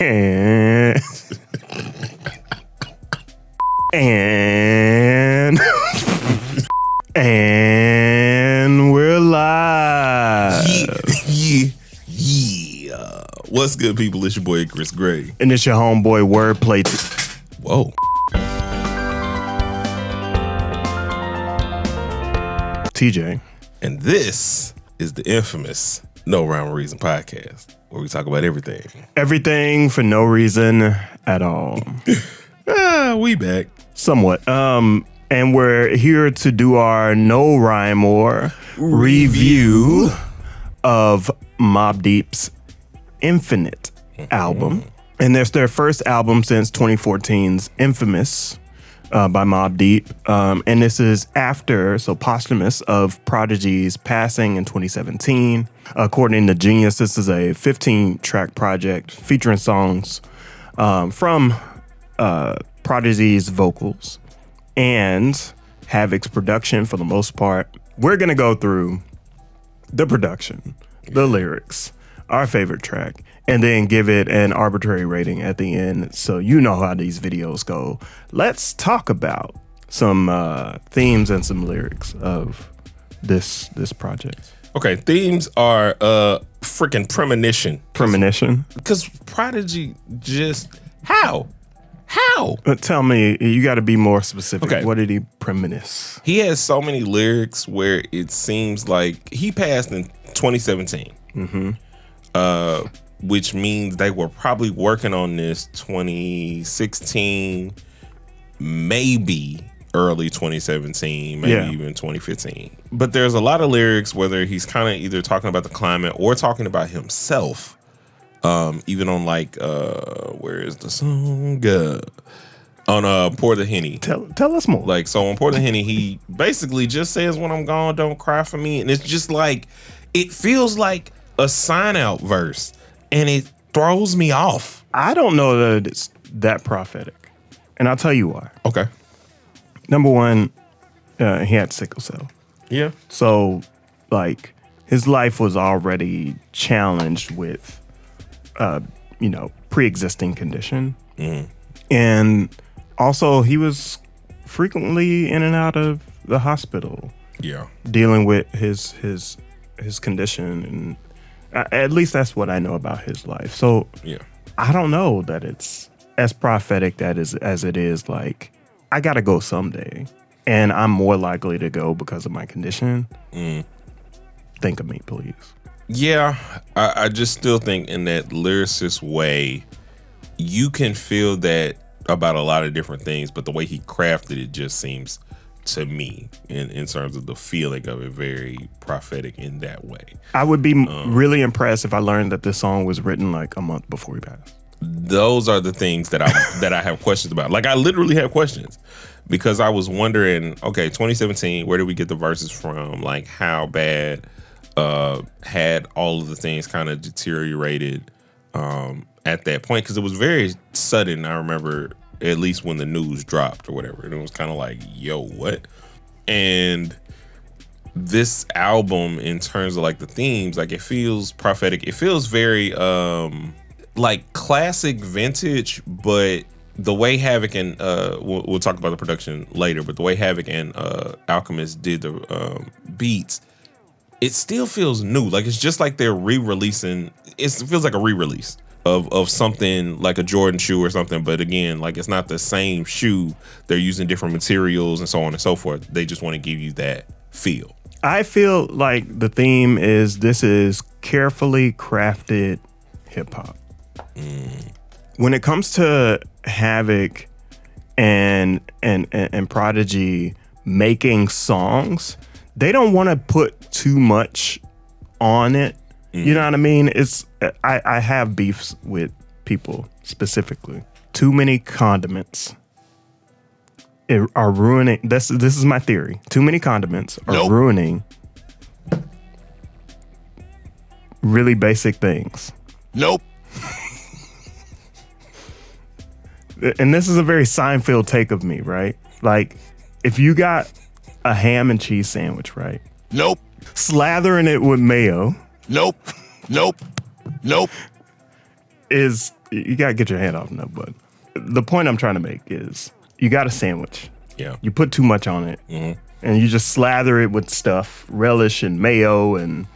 And we're live. Yeah. What's good, people? It's your boy Icarus Gray. And it's your homeboy WordPlay T. Whoa. TJ. And this is the infamous No Rhyme or Reason podcast, where we talk about everything. Everything for no reason at all. We back. Somewhat. And we're here to do our no rhyme or review of Mobb Deep's Infinite album. And that's their first album since 2014's Infamous by Mobb Deep. And this is after, so posthumous, of Prodigy's passing in 2017. According to Genius, this is a 15-track project featuring songs from Prodigy's vocals and Havoc's production for the most part. We're going to go through the production, the lyrics, our favorite track, and then give it an arbitrary rating at the end, so you know how these videos go. Let's talk about some themes and some lyrics of this project. Okay, themes are freaking premonition. Premonition? Because Prodigy just... How? Tell me, you got to be more specific. Okay. What did he premonish? He has so many lyrics where it seems like he passed in 2017. Which means they were probably working on this 2016, maybe early 2017, maybe even 2015. But there's a lot of lyrics whether he's kind of either talking about the climate or talking about himself. Even on like where is the song? On Pour the Henny. Tell us more. Like, so on Pour the Henny, he basically just says, when I'm gone, don't cry for me. And it's just like, it feels like a sign out verse, and it throws me off. I don't know that it's that prophetic, and I'll tell you why. Okay. Number one, he had sickle cell. Yeah. So, like, his life was already challenged with, pre-existing condition. And also, he was frequently in and out of the hospital. Yeah. Dealing with his condition, and at least that's what I know about his life. So, yeah, I don't know that it's as prophetic as it is like, I gotta go someday, and I'm more likely to go because of my condition. Think of me, please. Yeah, I just still think in that lyricist way, you can feel that about a lot of different things, but the way he crafted it just seems, to me, in terms of the feeling of it, very prophetic in that way. I would be really impressed if I learned that this song was written like a month before he passed. Those are the things that I have questions about. Like, I literally have questions because I was wondering, okay, 2017, where did we get the verses from? Like, how bad had all of the things kind of deteriorated at that point? Because it was very sudden. I remember, at least when the news dropped or whatever, and it was kind of like, yo, what? And this album, in terms of like the themes, like, it feels prophetic. It feels very like classic vintage, but the way Havoc and we'll talk about the production later, but the way Havoc and Alchemist did the beats, it still feels new. Like, it's just like they're re-releasing. It feels like a re-release of something like a Jordan shoe or something. But again, like, it's not the same shoe. They're using different materials and so on and so forth. They just want to give you that feel. I feel like the theme is, this is carefully crafted hip hop. When it comes to Havoc and Prodigy making songs, they don't want to put too much on it. You know what I mean? I have beefs with people specifically. Too many condiments are ruining. This is my theory. Too many condiments are ruining really basic things. Nope. And this is a very Seinfeld take of me, right? Like, if you got a ham and cheese sandwich, right? Nope. Slathering it with mayo. Nope. Nope. Nope. Is you got to get your hand off them. But the point I'm trying to make is you got a sandwich. Yeah. You put too much on it, and you just slather it with stuff, relish and mayo, and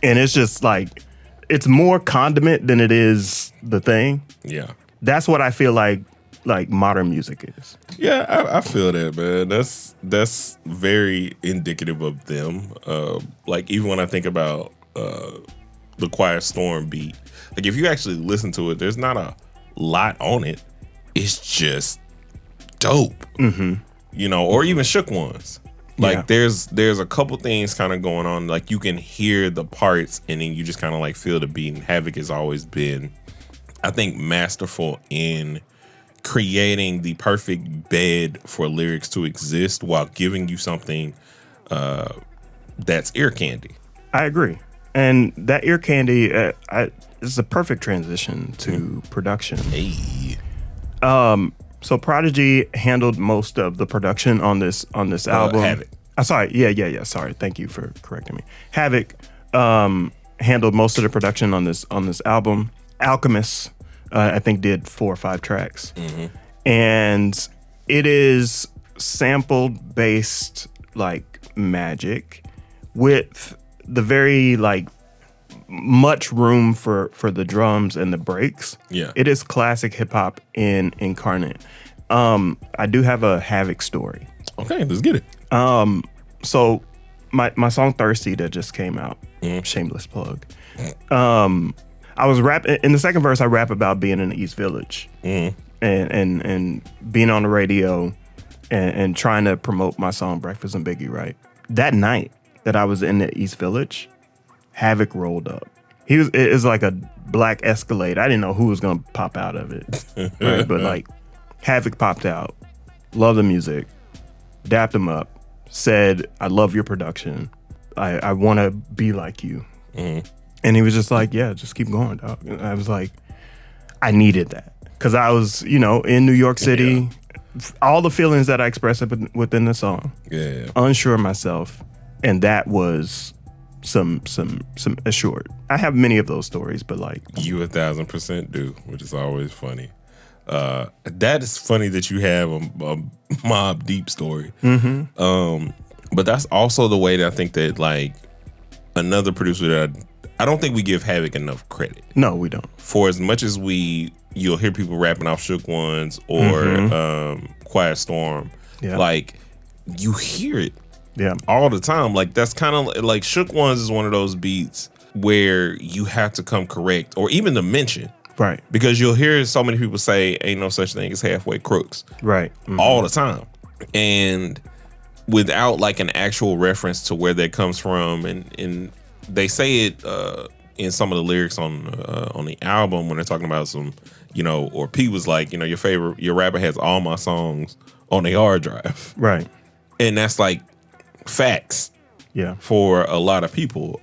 it's just like it's more condiment than it is the thing. Yeah. That's what I feel like modern music is. Yeah, I feel that, man. That's very indicative of them. Like even when I think about the Quiet Storm beat, like if you actually listen to it, there's not a lot on it. It's just dope. You know, or even Shook Ones. Like there's a couple things kind of going on. Like you can hear the parts and then you just kind of like feel the beat. And Havoc has always been, I think, masterful in creating the perfect bed for lyrics to exist while giving you something that's ear candy. I agree. And that ear candy is a perfect transition to production. Hey. So Prodigy handled most of the production on this album. Havoc. Sorry. Yeah. Sorry. Thank you for correcting me. Havoc handled most of the production on this album. Alchemist, I think, did 4 or 5 tracks. And it is sampled based like magic with the very like much room for the drums and the breaks. Yeah. It is classic hip hop incarnate. I do have a Havoc story. Okay, let's get it. So my song Thirsty that just came out, shameless plug. I was rapping in the second verse. I rap about being in the East Village and being on the radio and trying to promote my song Breakfast and Biggie. Right, that night that I was in the East Village, Havoc rolled up. It was like a black Escalade. I didn't know who was gonna pop out of it, right? But like Havoc popped out. Love the music. Dapped him up. Said, "I love your production. I want to be like you." And he was just like, "Yeah, just keep going, dog." And I was like, I needed that because I was, in New York City. All the feelings that I expressed within the song. Yeah. Unsure of myself, and that was some assured. I have many of those stories, but like you 1,000% do, which is always funny. That is funny that you have a Mobb Deep story. But that's also the way that I think that like another producer that I don't think we give Havoc enough credit. No, we don't. For as much as you'll hear people rapping off Shook Ones or Quiet Storm, like you hear it all the time. Like that's kind of like Shook Ones is one of those beats where you have to come correct or even to mention. Right. Because you'll hear so many people say ain't no such thing as halfway crooks. Right. All the time. And without like an actual reference to where that comes from, and they say it in some of the lyrics on the album when they're talking about some, or P was like, your rapper has all my songs on the hard drive. Right. And that's like facts. Yeah. For a lot of people.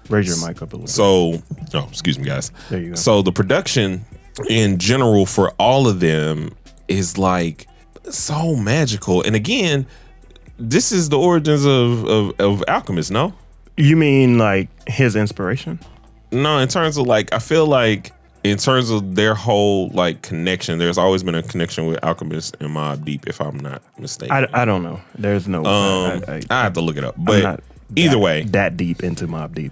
Raise your mic up a little bit. Excuse me, guys. There you go. So the production in general for all of them is like so magical. And again, this is the origins of Alchemist, no? You mean like his inspiration? No, in terms of like, I feel like in terms of their whole like connection, there's always been a connection with Alchemist and Mobb Deep, if I'm not mistaken. I don't know. There's no. I have to look it up, but either way, that deep into Mobb Deep.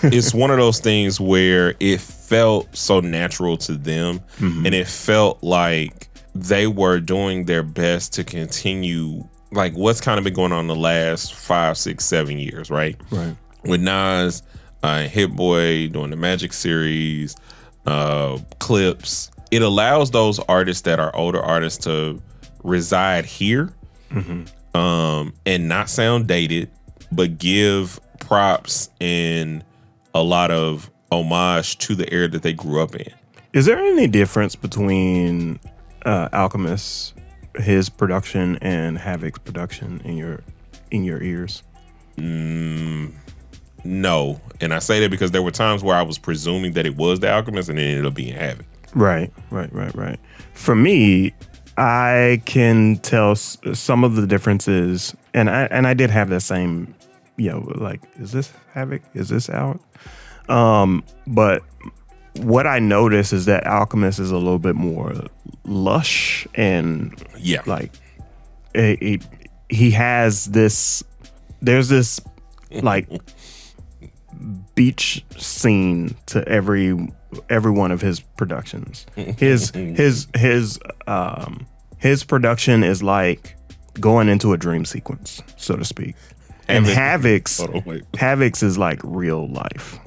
It's one of those things where it felt so natural to them, and it felt like they were doing their best to continue like what's kind of been going on the last 5, 6, 7 years, right? Right. With Nas and Hit Boy doing the Magic series, clips. It allows those artists that are older artists to reside here and not sound dated, but give props and a lot of homage to the era that they grew up in. Is there any difference between Alchemist, his production, and Havoc's production in your ears? No, and I say that because there were times where I was presuming that it was the Alchemist, and it ended up being Havoc. Right. For me, I can tell some of the differences, and I did have that same, like, is this Havoc? Is this out? But what I notice is that Alchemist is a little bit more lush and like he has this. There's this like beach scene to every one of his productions. His production is like going into a dream sequence, so to speak. And Havoc's is like real life.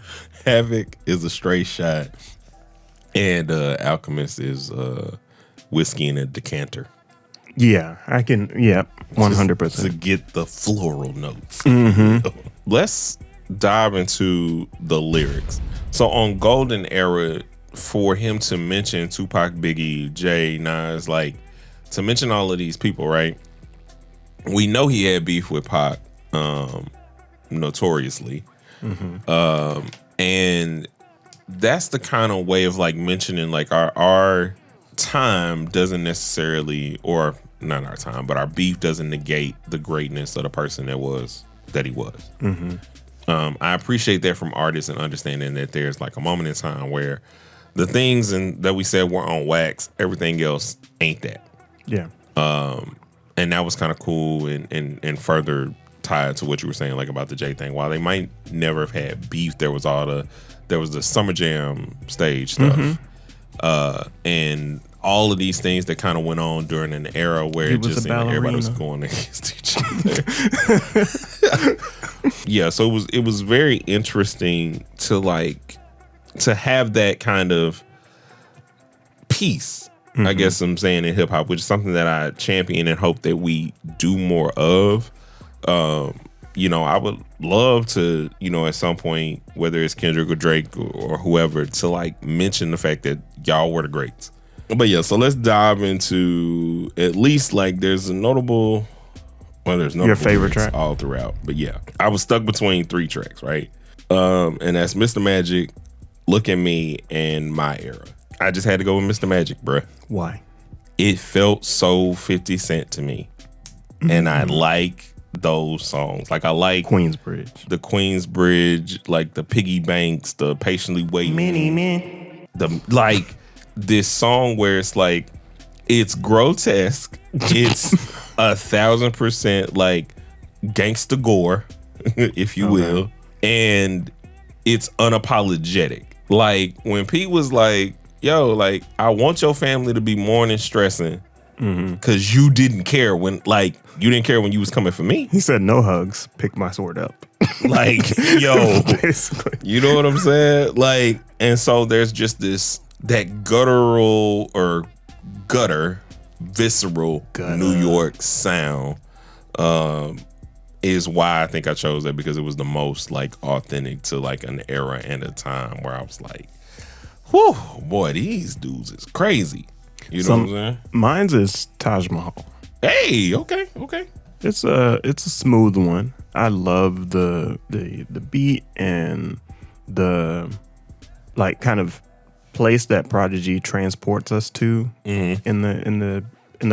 Havoc is a straight shot, and Alchemist is whiskey in a decanter. Yeah, I can. Yeah, 100%. To get the floral notes. Mm-hmm. Let's dive into the lyrics. So on Golden Era, for him to mention Tupac, Biggie, Jay, Nas, like to mention all of these people, right? We know he had beef with Pac, notoriously. Mm-hmm. And that's the kind of way of like mentioning like our time doesn't necessarily, or not our time, but our beef doesn't negate the greatness of the person that he was. Mm-hmm. I appreciate that from artists and understanding that there's like a moment in time where the things that we said were on wax, everything else ain't that. Yeah. And that was kind of cool and further tied to what you were saying, like about the Jay thing. While they might never have had beef, there was the Summer Jam stage stuff. Mm-hmm. And all of these things that kind of went on during an era where it just seemed like everybody was going against each other. Yeah, so it was very interesting to have that kind of peace. Mm-hmm. I guess I'm saying in hip hop, which is something that I champion and hope that we do more of. I would love to, at some point, whether it's Kendrick or Drake or whoever, to like mention the fact that y'all were the greats. But yeah, so let's dive into at least like there's notable your favorite track all throughout. But yeah, I was stuck between 3 tracks, right? And that's Mr. Magic, Look at Me, and My Era. I just had to go with Mr. Magic, bruh. Why? It felt so 50 Cent to me. Mm-hmm. And I like those songs. Like I like Queensbridge. The Queensbridge, like the Piggy Banks, the Patiently Waiting. Many men. This song where it's like, it's grotesque. It's 1,000% like gangsta gore, if you will. And it's unapologetic. Like when Pete was like, yo, like I want your family to be mourning, stressing, because you didn't care when you was coming for me. He said no hugs, pick my sword up. Like, yo, basically. You know what I'm saying? Like, and so there's just that guttural or visceral New York sound is why I think I chose that, because it was the most like authentic to like an era and a time where I was like, whew, boy, these dudes is crazy. You know what I'm saying? Mine's is Taj Mahal. Hey, okay. It's a smooth one. I love the beat and the like kind of place that Prodigy transports us to in the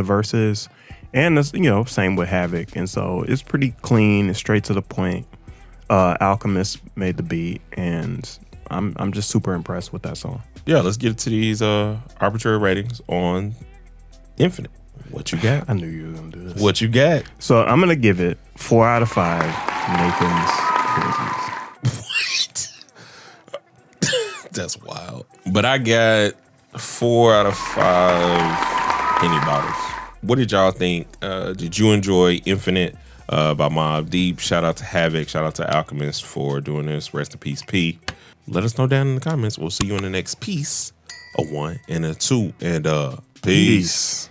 verses, and it's, same with Havoc, and so it's pretty clean. It's straight to the point. Alchemist made the beat, and I'm just super impressed with that song. Yeah, let's get to these arbitrary ratings on Infinite. What you got? I knew you were gonna do this. What you got? So I'm gonna give it 4 out of 5 Nathan's Crazies. What? That's wild. But I got 4 out of 5 Henny Bottles. What did y'all think? Did you enjoy Infinite by Mobb Deep? Shout out to Havoc. Shout out to Alchemist for doing this. Rest in peace, P. Let us know down in the comments. We'll see you in the next piece. A 1 and a 2. And peace.